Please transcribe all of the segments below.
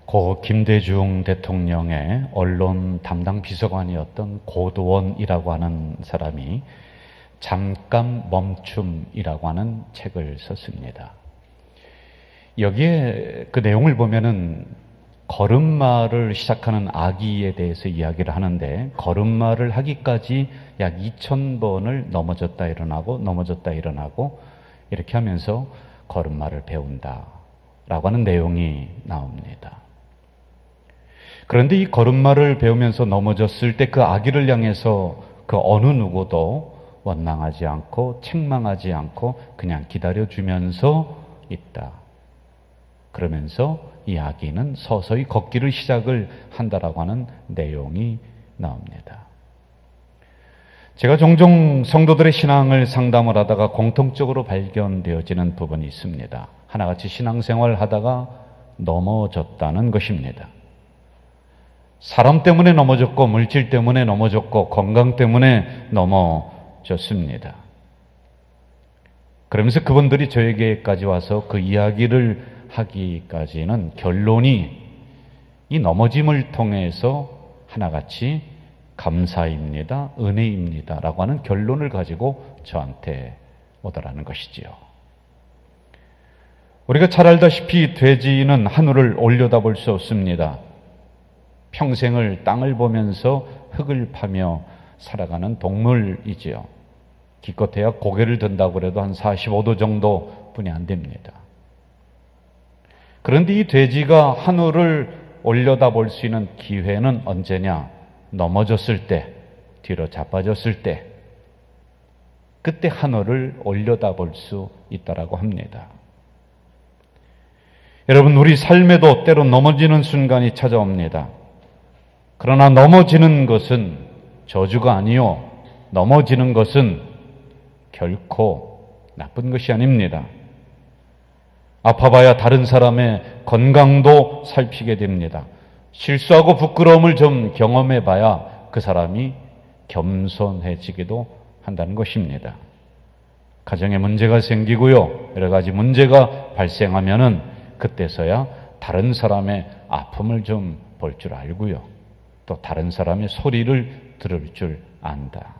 고 김대중 대통령의 언론 담당 비서관이었던 고도원이라고 하는 사람이 잠깐 멈춤이라고 하는 책을 썼습니다. 여기에 그 내용을 보면은 걸음마를 시작하는 아기에 대해서 이야기를 하는데, 걸음마를 하기까지 약 2000번을 넘어졌다 일어나고 이렇게 하면서 걸음마를 배운다 라고 하는 내용이 나옵니다. 그런데 이 걸음마를 배우면서 넘어졌을 때 그 아기를 향해서 그 어느 누구도 원망하지 않고 책망하지 않고 그냥 기다려주면서 있다. 그러면서 이 아기는 서서히 걷기를 시작을 한다라고 하는 내용이 나옵니다. 제가 종종 성도들의 신앙을 상담을 하다가 공통적으로 발견되어지는 부분이 있습니다. 하나같이 신앙생활을 하다가 넘어졌다는 것입니다. 사람 때문에 넘어졌고, 물질 때문에 넘어졌고, 건강 때문에 넘어졌습니다. 그러면서 그분들이 저에게까지 와서 그 이야기를 하기까지는 결론이 이 넘어짐을 통해서 하나같이 감사입니다, 은혜입니다 라고 하는 결론을 가지고 저한테 오더라는 것이지요. 우리가 잘 알다시피 돼지는 하늘을 올려다볼 수 없습니다. 평생을 땅을 보면서 흙을 파며 살아가는 동물이지요. 기껏해야 고개를 든다고 해도 한 45도 정도뿐이 안 됩니다. 그런데 이 돼지가 하늘을 올려다볼 수 있는 기회는 언제냐? 넘어졌을 때, 뒤로 자빠졌을 때, 그때 하늘을 올려다볼 수 있다라고 합니다. 여러분, 우리 삶에도 때로 넘어지는 순간이 찾아옵니다. 그러나 넘어지는 것은 저주가 아니요, 넘어지는 것은 결코 나쁜 것이 아닙니다. 아파봐야 다른 사람의 건강도 살피게 됩니다. 실수하고 부끄러움을 좀 경험해봐야 그 사람이 겸손해지기도 한다는 것입니다. 가정에 문제가 생기고요, 여러 가지 문제가 발생하면은 그때서야 다른 사람의 아픔을 좀 볼 줄 알고요, 또 다른 사람의 소리를 들을 줄 안다.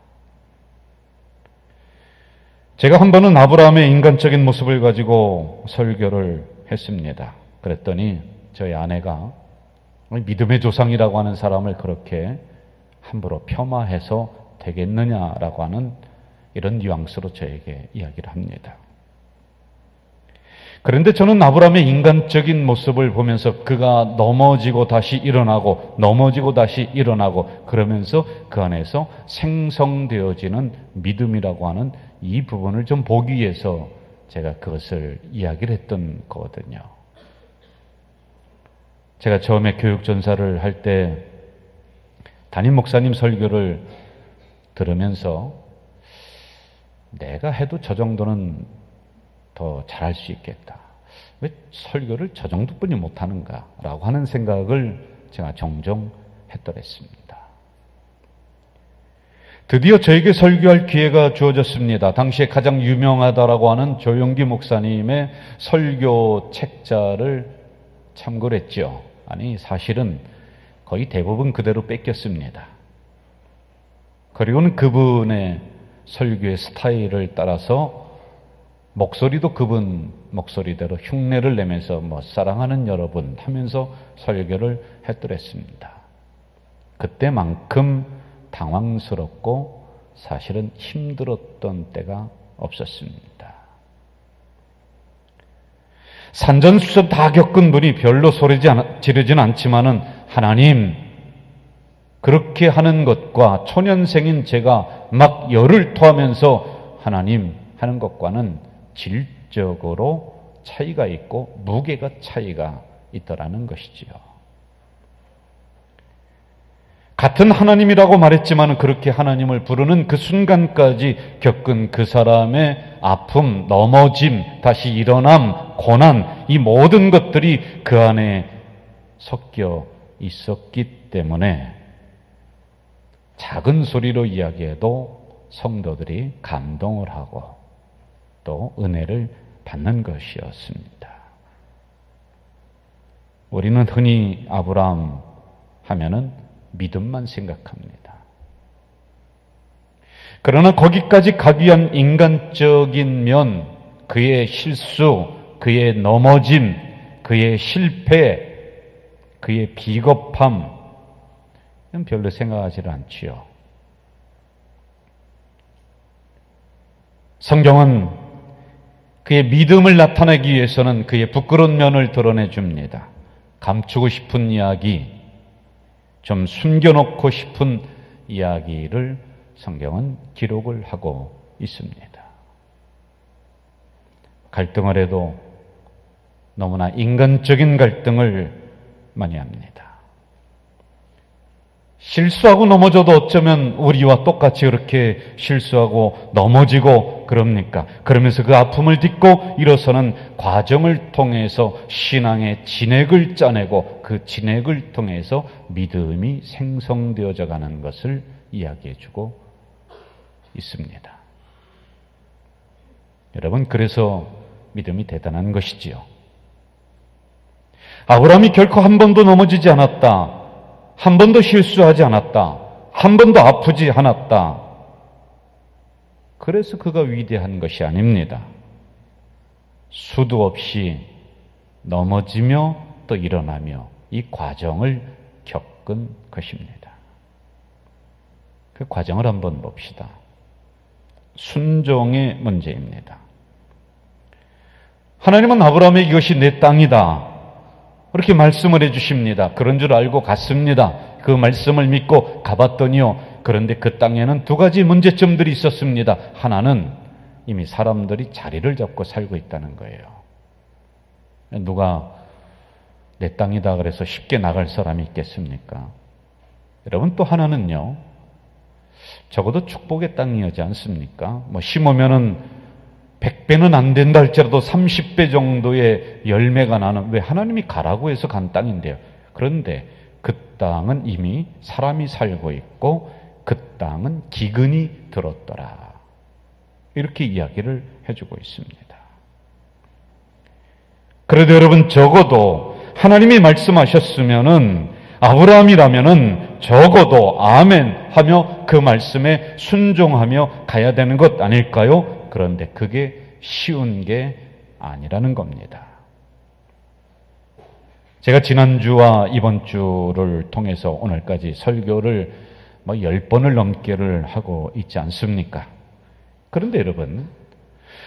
제가 한 번은 아브라함의 인간적인 모습을 가지고 설교를 했습니다. 그랬더니 저희 아내가 믿음의 조상이라고 하는 사람을 그렇게 함부로 폄하해서 되겠느냐라고 하는 이런 뉘앙스로 저에게 이야기를 합니다. 그런데 저는 아브라함의 인간적인 모습을 보면서 그가 넘어지고 다시 일어나고 넘어지고 다시 일어나고 그러면서 그 안에서 생성되어지는 믿음이라고 하는 이 부분을 좀 보기 위해서 제가 그것을 이야기를 했던 거거든요. 제가 처음에 교육전사를 할 때 담임 목사님 설교를 들으면서 내가 해도 저 정도는 더 잘할 수 있겠다. 왜 설교를 저 정도뿐이 못하는가? 라고 하는 생각을 제가 종종 했더랬습니다. 드디어 저에게 설교할 기회가 주어졌습니다. 당시에 가장 유명하다라고 하는 조용기 목사님의 설교 책자를 참고를 했죠. 아니, 사실은 거의 대부분 그대로 뺏겼습니다. 그리고는 그분의 설교의 스타일을 따라서 목소리도 그분 목소리대로 흉내를 내면서 사랑하는 여러분 하면서 설교를 했더랬습니다. 그때만큼 당황스럽고 사실은 힘들었던 때가 없었습니다. 산전수전 다 겪은 분이 별로 소리 지르진 않지만은 하나님, 그렇게 하는 것과 초년생인 제가 막 열을 토하면서 하나님 하는 것과는 질적으로 차이가 있고 무게가 차이가 있더라는 것이지요. 같은 하나님이라고 말했지만 그렇게 하나님을 부르는 그 순간까지 겪은 그 사람의 아픔, 넘어짐, 다시 일어남, 고난, 이 모든 것들이 그 안에 섞여 있었기 때문에 작은 소리로 이야기해도 성도들이 감동을 하고 또 은혜를 받는 것이었습니다. 우리는 흔히 아브라함 하면은 믿음만 생각합니다. 그러나 거기까지 가기 위한 인간적인 면, 그의 실수, 그의 넘어짐, 그의 실패, 그의 비겁함, 이건 별로 생각하지를 않지요. 성경은 그의 믿음을 나타내기 위해서는 그의 부끄러운 면을 드러내 줍니다. 감추고 싶은 이야기, 좀 숨겨놓고 싶은 이야기를 성경은 기록을 하고 있습니다. 갈등을 해도 너무나 인간적인 갈등을 많이 합니다. 실수하고 넘어져도 어쩌면 우리와 똑같이 그렇게 실수하고 넘어지고 그럽니까? 그러면서 그 아픔을 딛고 일어서는 과정을 통해서 신앙의 진액을 짜내고 그 진액을 통해서 믿음이 생성되어져 가는 것을 이야기해주고 있습니다. 여러분, 그래서 믿음이 대단한 것이지요. 아브라함이 결코 한 번도 넘어지지 않았다. 한 번도 실수하지 않았다. 한 번도 아프지 않았다. 그래서 그가 위대한 것이 아닙니다. 수도 없이 넘어지며 또 일어나며 이 과정을 겪은 것입니다. 그 과정을 한번 봅시다. 순종의 문제입니다. 하나님은 아브라함에게 이것이 내 땅이다, 그렇게 말씀을 해주십니다. 그런 줄 알고 갔습니다. 그 말씀을 믿고 가봤더니요, 그런데 그 땅에는 두 가지 문제점들이 있었습니다. 하나는 이미 사람들이 자리를 잡고 살고 있다는 거예요. 누가 내 땅이다 그래서 쉽게 나갈 사람이 있겠습니까? 여러분, 또 하나는요, 적어도 축복의 땅이지 않습니까? 심으면은 100배는 안 된다 할지라도 30배 정도의 열매가 나는, 왜 하나님이 가라고 해서 간 땅인데요. 그런데 그 땅은 이미 사람이 살고 있고 그 땅은 기근이 들었더라, 이렇게 이야기를 해주고 있습니다. 그래도 여러분, 적어도 하나님이 말씀하셨으면은, 아브라함이라면은 적어도 아멘 하며 그 말씀에 순종하며 가야 되는 것 아닐까요? 그런데 그게 쉬운 게 아니라는 겁니다. 제가 지난주와 이번 주를 통해서 오늘까지 설교를 10번을 넘게를 하고 있지 않습니까? 그런데 여러분,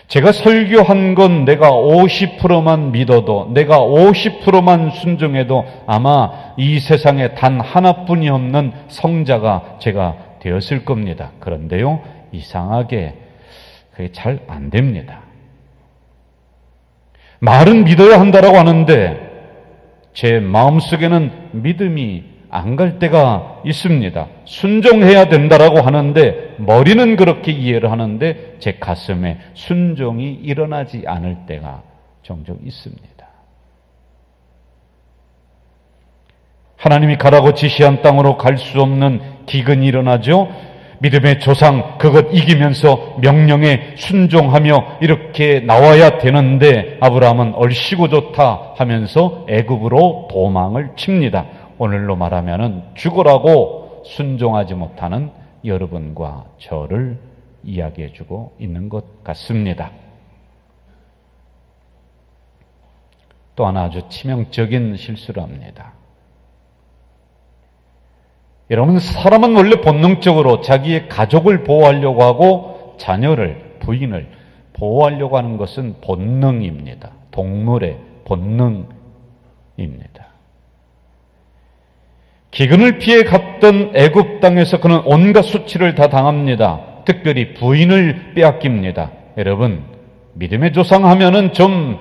제가 설교한 건 내가 50%만 믿어도, 내가 50%만 순종해도 아마 이 세상에 단 하나뿐이 없는 성자가 제가 되었을 겁니다. 그런데요, 이상하게 그게 잘 안 됩니다. 말은 믿어야 한다라고 하는데 제 마음속에는 믿음이 안 갈 때가 있습니다. 순종해야 된다라고 하는데 머리는 그렇게 이해를 하는데 제 가슴에 순종이 일어나지 않을 때가 종종 있습니다. 하나님이 가라고 지시한 땅으로 갈 수 없는 기근이 일어나죠. 믿음의 조상, 그것 이기면서 명령에 순종하며 이렇게 나와야 되는데 아브라함은 얼씨구 좋다 하면서 애굽으로 도망을 칩니다. 오늘로 말하면은 죽으라고 순종하지 못하는 여러분과 저를 이야기해주고 있는 것 같습니다. 또 하나 아주 치명적인 실수를 합니다. 여러분, 사람은 원래 본능적으로 자기의 가족을 보호하려고 하고 자녀를, 부인을 보호하려고 하는 것은 본능입니다. 동물의 본능입니다. 기근을 피해 갔던 애굽 땅에서 그는 온갖 수치를 다 당합니다. 특별히 부인을 빼앗깁니다. 여러분, 믿음의 조상 하면은 좀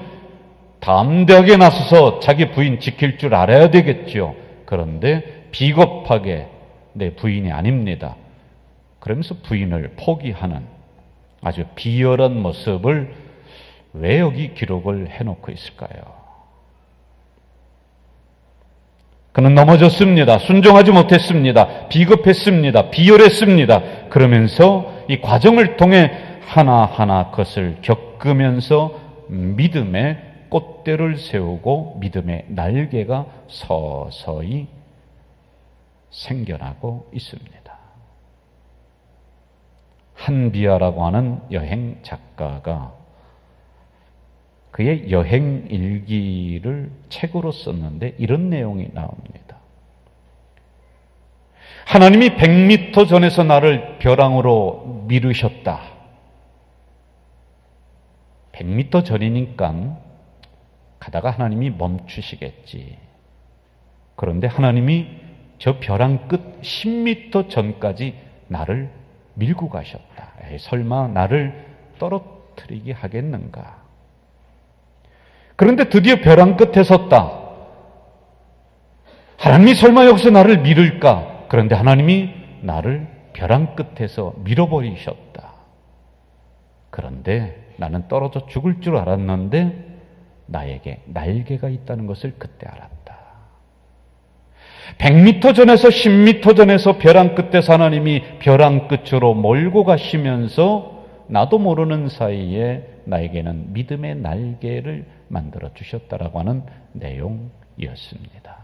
담대하게 나서서 자기 부인 지킬 줄 알아야 되겠죠. 그런데 비겁하게 내 부인이 아닙니다, 그러면서 부인을 포기하는 아주 비열한 모습을 왜 여기 기록을 해놓고 있을까요? 그는 넘어졌습니다. 순종하지 못했습니다. 비겁했습니다. 비열했습니다. 그러면서 이 과정을 통해 하나하나 그것을 겪으면서 믿음의 꽃대를 세우고 믿음의 날개가 서서히 생겨나고 있습니다. 한비아라고 하는 여행 작가가 그의 여행 일기를 책으로 썼는데 이런 내용이 나옵니다. 하나님이 100m 전에서 나를 벼랑으로 미루셨다. 100m 전이니까 가다가 하나님이 멈추시겠지. 그런데 하나님이 저 벼랑 끝 10m 전까지 나를 밀고 가셨다. 에이, 설마 나를 떨어뜨리게 하겠는가? 그런데 드디어 벼랑 끝에 섰다. 하나님이 설마 여기서 나를 밀을까? 그런데 하나님이 나를 벼랑 끝에서 밀어버리셨다. 그런데 나는 떨어져 죽을 줄 알았는데 나에게 날개가 있다는 것을 그때 알았다. 100m 전에서 10m 전에서 벼랑 끝에서 하나님이 벼랑 끝으로 몰고 가시면서 나도 모르는 사이에 나에게는 믿음의 날개를 만들어 주셨다라고 하는 내용이었습니다.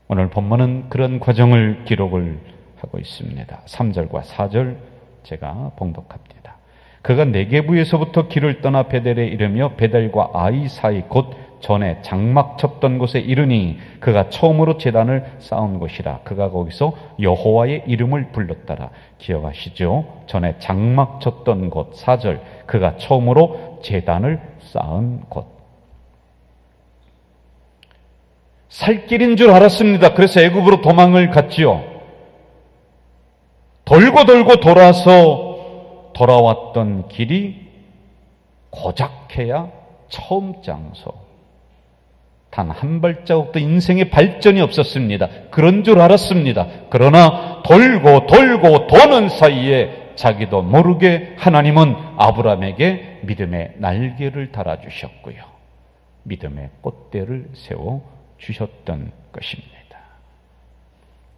오늘 본문은 그런 과정을 기록을 하고 있습니다. 3절과 4절 제가 봉독합니다. 그가 네게부에서부터 길을 떠나 베델에 이르며 베델과 아이 사이 곧 전에 장막 쳤던 곳에 이르니 그가 처음으로 제단을 쌓은 곳이라. 그가 거기서 여호와의 이름을 불렀더라. 기억하시죠? 전에 장막 쳤던 곳. 4절 그가 처음으로 제단을 쌓은 곳. 살 길인 줄 알았습니다. 그래서 애굽으로 도망을 갔지요. 돌고 돌아서 돌아왔던 길이 고작해야 처음 장소. 단 한 발자국도 인생의 발전이 없었습니다. 그런 줄 알았습니다. 그러나 돌고 도는 사이에 자기도 모르게 하나님은 아브라함에게 믿음의 날개를 달아주셨고요. 믿음의 꽃대를 세워주셨던 것입니다.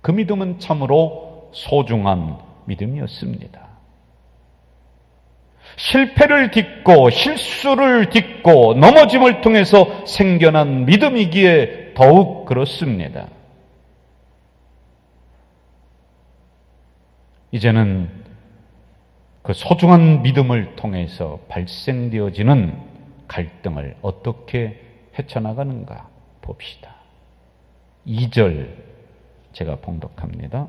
그 믿음은 참으로 소중한 믿음이었습니다. 실패를 딛고 실수를 딛고 넘어짐을 통해서 생겨난 믿음이기에 더욱 그렇습니다. 이제는 그 소중한 믿음을 통해서 발생되어지는 갈등을 어떻게 헤쳐나가는가 봅시다. 2절 제가 봉독합니다.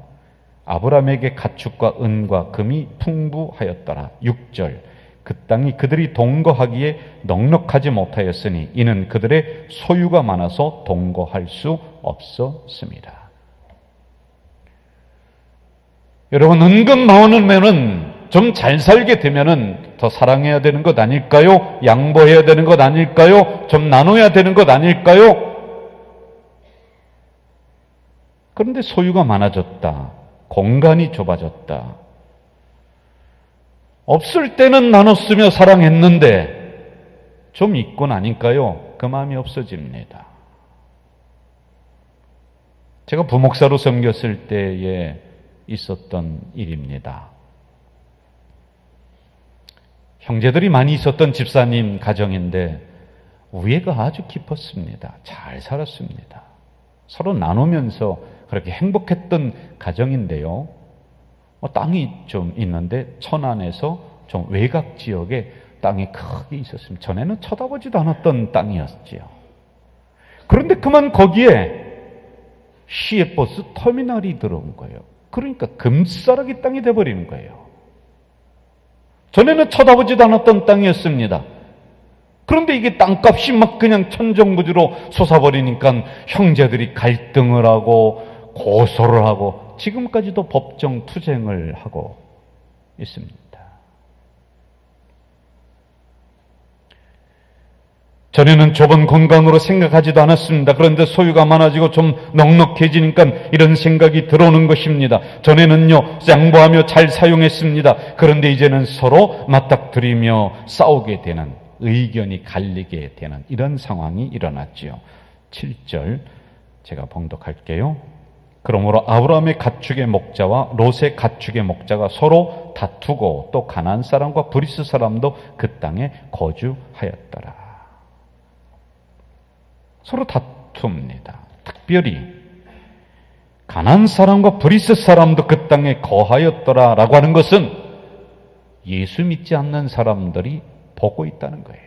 아브라함에게 가축과 은과 금이 풍부하였더라. 6절 그 땅이 그들이 동거하기에 넉넉하지 못하였으니 이는 그들의 소유가 많아서 동거할 수 없었습니다. 여러분, 은근 많으면은 좀 잘 살게 되면은 더 사랑해야 되는 것 아닐까요? 양보해야 되는 것 아닐까요? 좀 나눠야 되는 것 아닐까요? 그런데 소유가 많아졌다. 공간이 좁아졌다. 없을 때는 나눴으며 사랑했는데 좀 있고 나니까요. 그 마음이 없어집니다. 제가 부목사로 섬겼을 때에 있었던 일입니다. 형제들이 많이 있었던 집사님 가정인데 우애가 아주 깊었습니다. 잘 살았습니다. 서로 나누면서 그렇게 행복했던 가정인데요. 땅이 좀 있는데 천안에서 좀 외곽 지역에 땅이 크게 있었습니다. 전에는 쳐다보지도 않았던 땅이었지요. 그런데 그만 거기에 시외버스 터미널이 들어온 거예요. 그러니까 금싸라기 땅이 돼버리는 거예요. 전에는 쳐다보지도 않았던 땅이었습니다. 그런데 이게 땅값이 막 그냥 천정부지로 솟아버리니까 형제들이 갈등을 하고 고소를 하고 지금까지도 법정 투쟁을 하고 있습니다. 전에는 좁은 공간으로 생각하지도 않았습니다. 그런데 소유가 많아지고 좀 넉넉해지니까 이런 생각이 들어오는 것입니다. 전에는요, 양보하며 잘 사용했습니다. 그런데 이제는 서로 맞닥뜨리며 싸우게 되는, 의견이 갈리게 되는 이런 상황이 일어났지요. 7절 제가 봉독할게요. 그러므로 아브라함의 가축의 목자와 롯의 가축의 목자가 서로 다투고 또 가나안 사람과 브리스 사람도 그 땅에 거주하였더라. 서로 다툽니다. 특별히 가나안 사람과 브리스 사람도 그 땅에 거하였더라라고 하는 것은 예수 믿지 않는 사람들이 보고 있다는 거예요.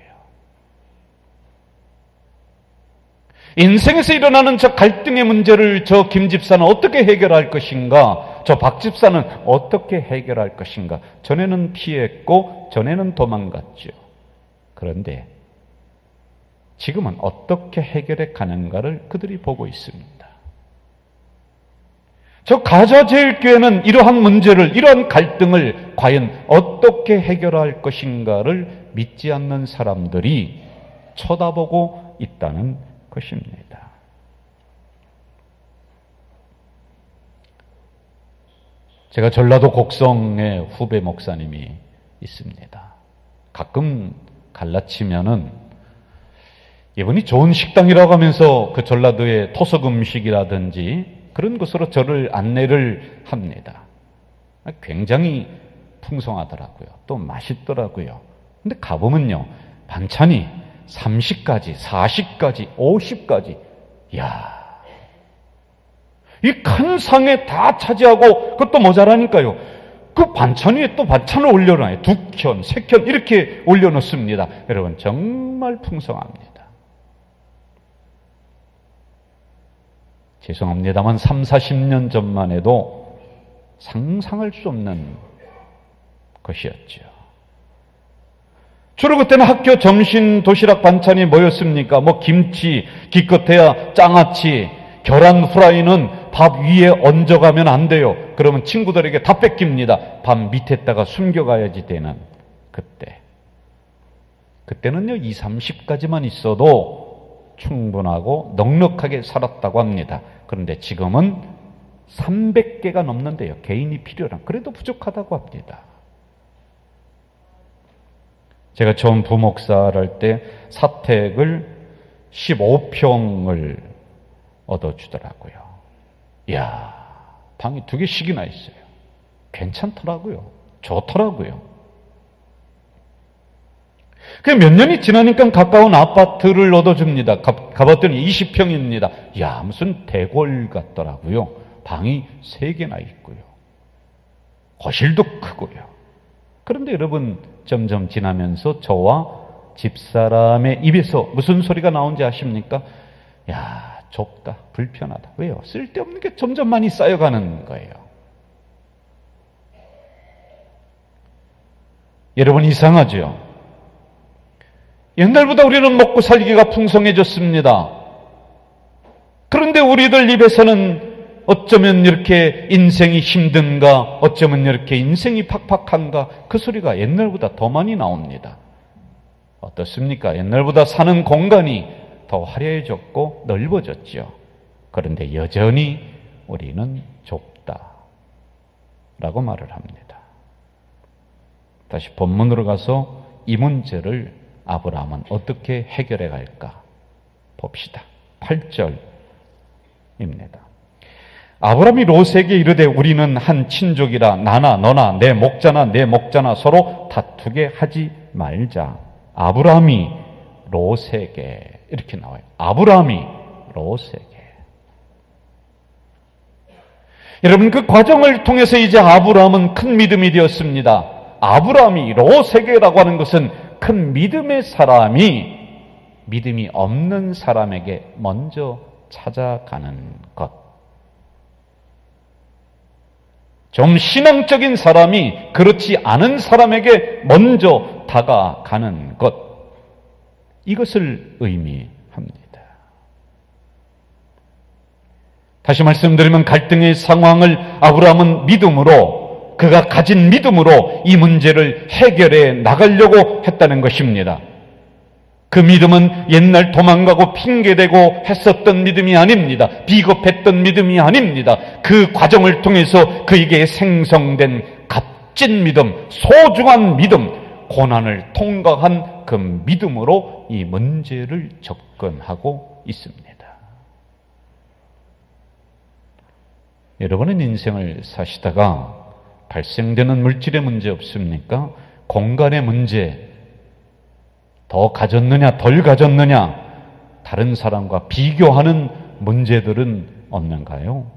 인생에서 일어나는 저 갈등의 문제를 저 김 집사는 어떻게 해결할 것인가? 저 박 집사는 어떻게 해결할 것인가? 전에는 피했고 전에는 도망갔죠. 그런데 지금은 어떻게 해결해 가는가를 그들이 보고 있습니다. 저 가자제일교회는 이러한 문제를, 이러한 갈등을 과연 어떻게 해결할 것인가를 믿지 않는 사람들이 쳐다보고 있다는 것입니다. 제가 전라도 곡성에 후배 목사님이 있습니다. 가끔 갈라치면은 이분이 좋은 식당이라고 하면서 그 전라도의 토속 음식이라든지 그런 곳으로 저를 안내를 합니다. 굉장히 풍성하더라고요. 또 맛있더라고요. 근데 가보면요, 반찬이 30가지, 40가지, 50가지. 이야, 이 큰 상에 다 차지하고 그것도 모자라니까요. 그 반찬 위에 또 반찬을 올려놔요. 2켠, 3켠 이렇게 올려놓습니다. 여러분, 정말 풍성합니다. 죄송합니다만 3, 40년 전만 해도 상상할 수 없는 것이었죠. 주로 그때는 학교 점심 도시락 반찬이 뭐였습니까? 뭐 김치, 기껏해야 장아찌, 계란 후라이는 밥 위에 얹어가면 안 돼요. 그러면 친구들에게 다 뺏깁니다. 밥 밑에다가 숨겨가야지 되는 그때. 그때는요 2, 30가지만 있어도 충분하고 넉넉하게 살았다고 합니다. 그런데 지금은 300개가 넘는데요. 개인이 필요한. 그래도 부족하다고 합니다. 제가 처음 부목사를 할 때 사택을 15평을 얻어주더라고요. 이야, 방이 2개씩이나 있어요. 괜찮더라고요. 좋더라고요. 몇 년이 지나니까 가까운 아파트를 얻어줍니다. 가봤더니 20평입니다. 이야, 무슨 대궐 같더라고요. 방이 3개나 있고요. 거실도 크고요. 그런데 여러분, 점점 지나면서 저와 집사람의 입에서 무슨 소리가 나온지 아십니까? 야, 좁다, 불편하다. 왜요? 쓸데없는 게 점점 많이 쌓여가는 거예요. 여러분, 이상하죠? 옛날보다 우리는 먹고 살기가 풍성해졌습니다. 그런데 우리들 입에서는 어쩌면 이렇게 인생이 힘든가, 어쩌면 이렇게 인생이 팍팍한가, 그 소리가 옛날보다 더 많이 나옵니다. 어떻습니까? 옛날보다 사는 공간이 더 화려해졌고 넓어졌죠. 그런데 여전히 우리는 좁다라고 말을 합니다. 다시 본문으로 가서 이 문제를 아브라함은 어떻게 해결해 갈까 봅시다. 8절입니다. 아브라함이 롯에게 이르되 우리는 한 친족이라 나나 너나 내 목자나 내 목자나 서로 다투게 하지 말자. 아브라함이 롯에게 이렇게 나와요. 아브라함이 롯에게. 여러분, 그 과정을 통해서 이제 아브라함은 큰 믿음이 되었습니다. 아브라함이 롯에게라고 하는 것은 큰 믿음의 사람이 믿음이 없는 사람에게 먼저 찾아가는 것. 좀 신앙적인 사람이 그렇지 않은 사람에게 먼저 다가가는 것. 이것을 의미합니다. 다시 말씀드리면 갈등의 상황을 아브라함은 믿음으로, 그가 가진 믿음으로 이 문제를 해결해 나가려고 했다는 것입니다. 그 믿음은 옛날 도망가고 핑계대고 했었던 믿음이 아닙니다. 비겁했던 믿음이 아닙니다. 그 과정을 통해서 그에게 생성된 값진 믿음, 소중한 믿음, 고난을 통과한 그 믿음으로 이 문제를 접근하고 있습니다. 여러분은 인생을 사시다가 발생되는 물질의 문제 없습니까? 공간의 문제, 더 가졌느냐 덜 가졌느냐, 다른 사람과 비교하는 문제들은 없는가요?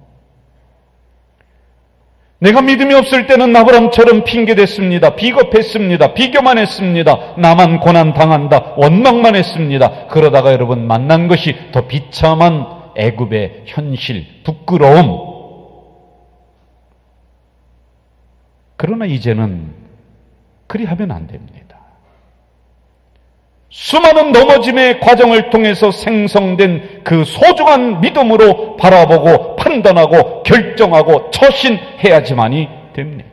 내가 믿음이 없을 때는 아브라함처럼 핑계댔습니다. 비겁했습니다. 비교만 했습니다. 나만 고난당한다. 원망만 했습니다. 그러다가 여러분 만난 것이 더 비참한 애굽의 현실, 부끄러움. 그러나 이제는 그리하면 안 됩니다. 수많은 넘어짐의 과정을 통해서 생성된 그 소중한 믿음으로 바라보고 판단하고 결정하고 처신해야지만이 됩니다.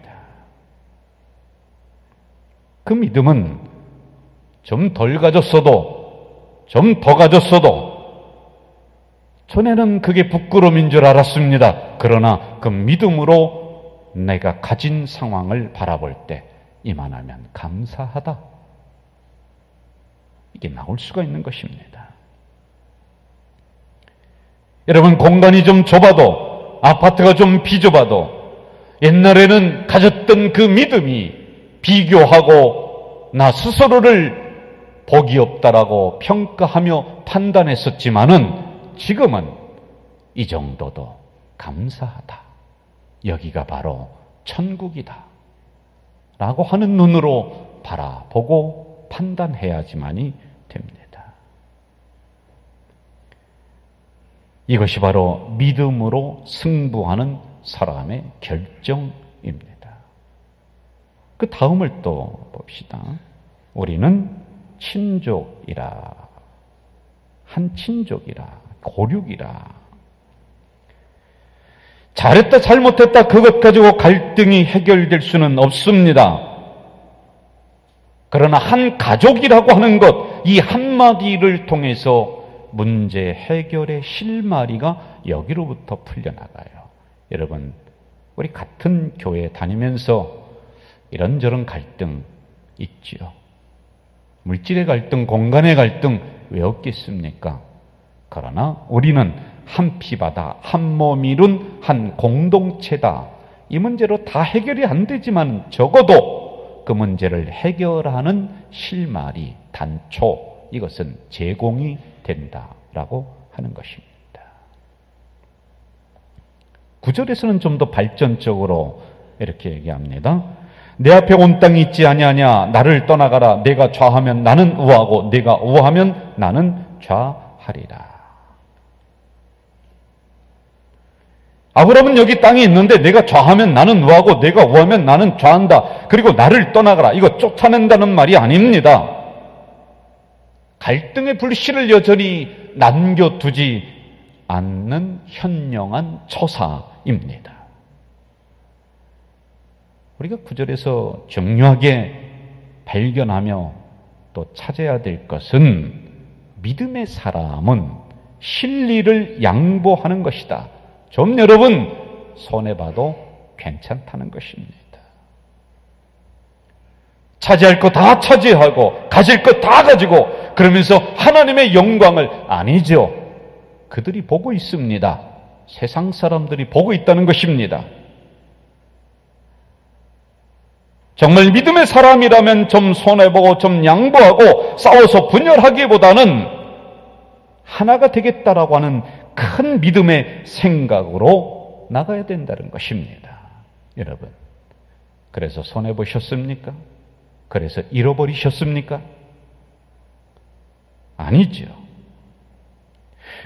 그 믿음은 좀 덜 가졌어도 좀 더 가졌어도 전에는 그게 부끄러움인 줄 알았습니다. 그러나 그 믿음으로 내가 가진 상황을 바라볼 때 이만하면 감사하다. 이게 나올 수가 있는 것입니다. 여러분, 공간이 좀 좁아도, 아파트가 좀 비좁아도 옛날에는 가졌던 그 믿음이 비교하고 나 스스로를 복이 없다라고 평가하며 판단했었지만은 지금은 이 정도도 감사하다. 여기가 바로 천국이다. 라고 하는 눈으로 바라보고 판단해야지만이 됩니다. 이것이 바로 믿음으로 승부하는 사람의 결정입니다. 그 다음을 또 봅시다. 우리는 친족이라, 한 친족이라, 고륙이라. 잘했다 잘못했다 그것 가지고 갈등이 해결될 수는 없습니다. 그러나 한 가족이라고 하는 것, 이 한마디를 통해서 문제 해결의 실마리가 여기로부터 풀려나가요. 여러분, 우리 같은 교회 다니면서 이런저런 갈등 있지요. 물질의 갈등, 공간의 갈등 왜 없겠습니까? 그러나 우리는 한 피바다, 한 몸 이룬 한 공동체다. 이 문제로 다 해결이 안 되지만 적어도 그 문제를 해결하는 실마리, 단초, 이것은 제공이 된다라고 하는 것입니다. 9절에서는 좀 더 발전적으로 이렇게 얘기합니다. 내 앞에 온 땅이 있지 아니하냐. 나를 떠나가라. 내가 좌하면 나는 우하고 내가 우하면 나는 좌하리라. 아브라함은 여기 땅이 있는데 내가 좌하면 나는 우하고 내가 우하면 나는 좌한다. 그리고 나를 떠나가라. 이거 쫓아낸다는 말이 아닙니다. 갈등의 불씨를 여전히 남겨두지 않는 현명한 처사입니다. 우리가 9절에서 중요하게 발견하며 또 찾아야 될 것은 믿음의 사람은 실리를 양보하는 것이다. 좀 여러분 손해봐도 괜찮다는 것입니다. 차지할 거 다 차지하고 가질 거 다 가지고 그러면서 하나님의 영광을 아니죠. 그들이 보고 있습니다. 세상 사람들이 보고 있다는 것입니다. 정말 믿음의 사람이라면 좀 손해보고 좀 양보하고 싸워서 분열하기보다는 하나가 되겠다라고 하는 큰 믿음의 생각으로 나가야 된다는 것입니다. 여러분, 그래서 손해보셨습니까? 그래서 잃어버리셨습니까? 아니죠.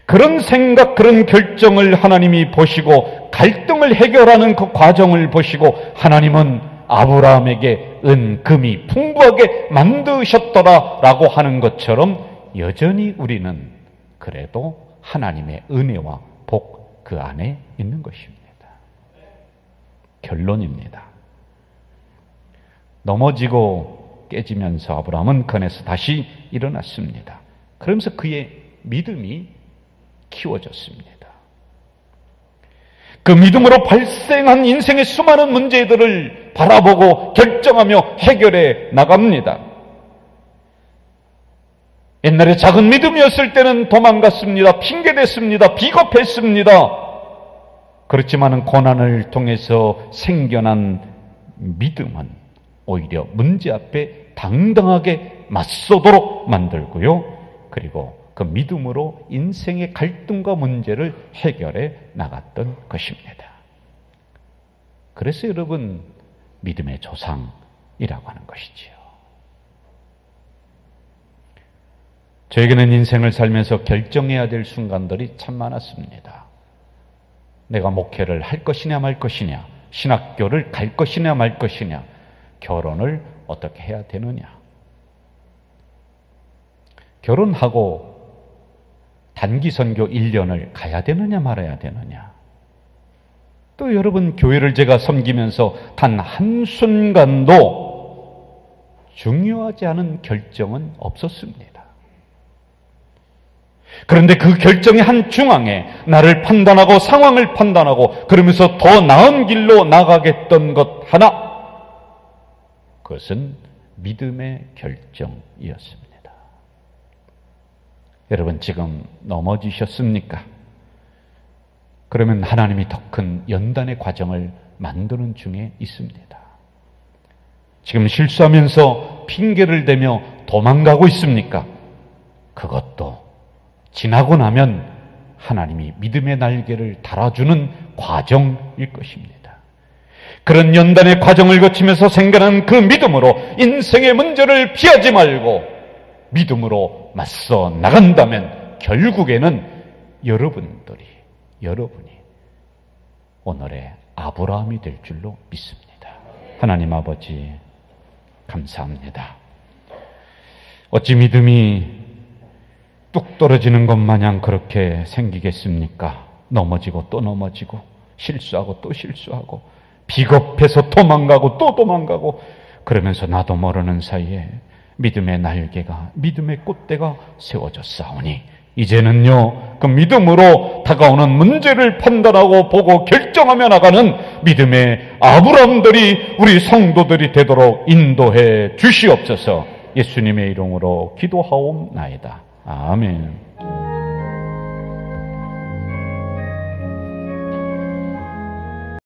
그런 생각, 그런 결정을 하나님이 보시고 갈등을 해결하는 그 과정을 보시고 하나님은 아브라함에게 은금이 풍부하게 만드셨더라라고 하는 것처럼 여전히 우리는 그래도 하나님의 은혜와 복 그 안에 있는 것입니다. 결론입니다. 넘어지고 깨지면서 아브라함은 그 안에서 다시 일어났습니다. 그러면서 그의 믿음이 키워졌습니다. 그 믿음으로 발생한 인생의 수많은 문제들을 바라보고 결정하며 해결해 나갑니다. 옛날에 작은 믿음이었을 때는 도망갔습니다. 핑계댔습니다. 비겁했습니다. 그렇지만 고난을 통해서 생겨난 믿음은 오히려 문제 앞에 당당하게 맞서도록 만들고요. 그리고 그 믿음으로 인생의 갈등과 문제를 해결해 나갔던 것입니다. 그래서 여러분, 믿음의 조상이라고 하는 것이지요. 저에게는 인생을 살면서 결정해야 될 순간들이 참 많았습니다. 내가 목회를 할 것이냐 말 것이냐, 신학교를 갈 것이냐 말 것이냐, 결혼을 어떻게 해야 되느냐. 결혼하고 단기 선교 1년을 가야 되느냐 말아야 되느냐. 또 여러분, 교회를 제가 섬기면서 단 한순간도 중요하지 않은 결정은 없었습니다. 그런데 그 결정의 한 중앙에 나를 판단하고 상황을 판단하고 그러면서 더 나은 길로 나가겠던 것 하나, 그것은 믿음의 결정이었습니다. 여러분, 지금 넘어지셨습니까? 그러면 하나님이 더 큰 연단의 과정을 만드는 중에 있습니다. 지금 실수하면서 핑계를 대며 도망가고 있습니까? 그것도 지나고 나면 하나님이 믿음의 날개를 달아주는 과정일 것입니다. 그런 연단의 과정을 거치면서 생겨난 그 믿음으로 인생의 문제를 피하지 말고 믿음으로 맞서 나간다면 결국에는 여러분이 오늘의 아브라함이 될 줄로 믿습니다. 하나님 아버지, 감사합니다. 어찌 믿음이 뚝 떨어지는 것 마냥 그렇게 생기겠습니까? 넘어지고 또 넘어지고, 실수하고 또 실수하고, 비겁해서 도망가고 또 도망가고, 그러면서 나도 모르는 사이에 믿음의 날개가, 믿음의 꽃대가 세워졌사오니 이제는요, 그 믿음으로 다가오는 문제를 판단하고 보고 결정하며 나가는 믿음의 아브라함들이 우리 성도들이 되도록 인도해 주시옵소서. 예수님의 이름으로 기도하옵나이다. 아멘.